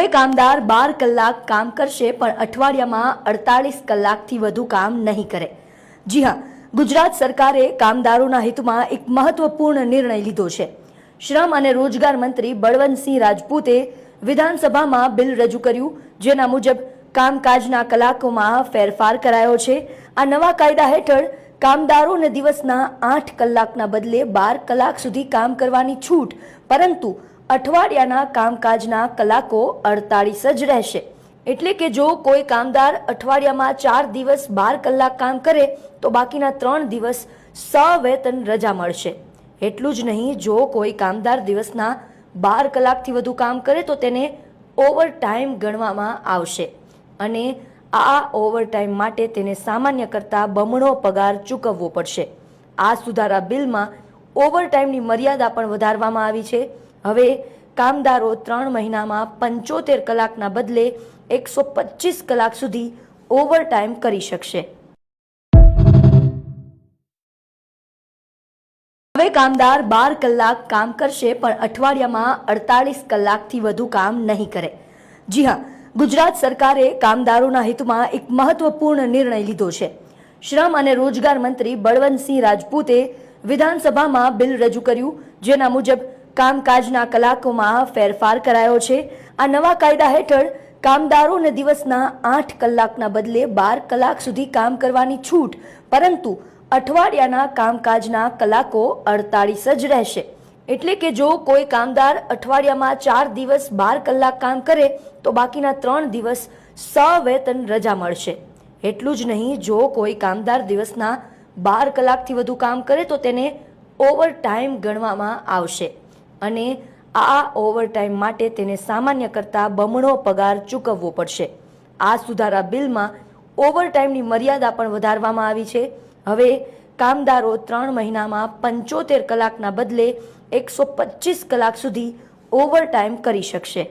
હવે કામદાર 12 કલાક કામ કરશે પણ અઠવાડિયામાં 48 કલાકથી વધુ કામ નહીં કરે। જી હા, ગુજરાત સરકારે કામદારોના હિતમાં એક મહત્વપૂર્ણ નિર્ણય લીધો છે। શ્રમ અને રોજગાર મંત્રી બળવંતસિંહ રાજપૂતે વિધાનસભામાં બિલ રજૂ કર્યું, જેના મુજબ કામકાજના કલાકોમાં ફેરફાર કરાયો છે। આ નવા કાયદા હેઠળ કામદારોને દિવસના 8 કલાકના બદલે 12 કલાક સુધી કામ કરવાની છૂટ, પરંતુ અઠવાડિયાના કામકાજના કલાકો 48 જ રહેશે। એટલે કે જો કોઈ કામદાર અઠવાડિયામાં 4 દિવસ 12 કલાક કામ કરે તો બાકીના 3 દિવસ સવેતન રજા મળશે। એટલું જ નહીં, જો કોઈ કામદાર દિવસના 12 કલાકથી વધુ કામ કરે તો તેને ઓવરટાઈમ ગણવામાં આવશે અને આ ઓવરટાઈમ માટે તેને સામાન્ય કરતાં બમણો પગાર ચૂકવવો પડશે। આ સુધારા બિલમાં ઓવરટાઈમની મર્યાદા પણ વધારવામાં આવી છે। હવે કામદારો 3 મહિનામાં 75 કલાકના બદલે 125 કલાક સુધી ઓવરટાઈમ કરી શકશે। હવે કામદાર 12 કલાક કામ કરશે પણ અઠવાડિયામાં 48 કલાકથી વધુ કામ નહીં કરે। જી હા, ગુજરાત સરકારે કામદારોના હિતમાં એક મહત્વપૂર્ણ નિર્ણય લીધો છે। શ્રમ અને રોજગાર મંત્રી બળવંતસિંહ રાજપૂતે વિધાનસભામાં બિલ રજૂ કર્યું, જેના મુજબ કામકાજના કલાકોમાં ફેરફાર કરાયો છે। આ નવા કાયદા હેઠળ કામદારોને દિવસના 8 કલાકના બદલે 12 કલાક સુધી કામ કરવાની છૂટ, પરંતુ અઠવાડિયાના કામકાજના કલાકો 48 જ રહેશે। એટલે કે જો કોઈ કામદાર અઠવાડિયામાં 4 દિવસ 12 કલાક કામ કરે તો બાકીના 3 દિવસ સવેતન રજા મળશે। એટલું જ નહીં, જો કોઈ કામદાર દિવસના 12 કલાકથી વધુ કામ કરે તો તેને ઓવરટાઈમ ગણવામાં આવશે અને આ ઓવરટાઈમ માટે તેને સામાન્ય કરતાં બમણો પગાર ચૂકવવો પડશે। આ સુધારા બિલમાં ઓવરટાઈમની મર્યાદા પણ વધારવામાં આવી છે। હવે કામદારો 3 મહિનામાં 75 કલાકના બદલે 125 કલાક સુધી ઓવરટાઈમ કરી શકશે।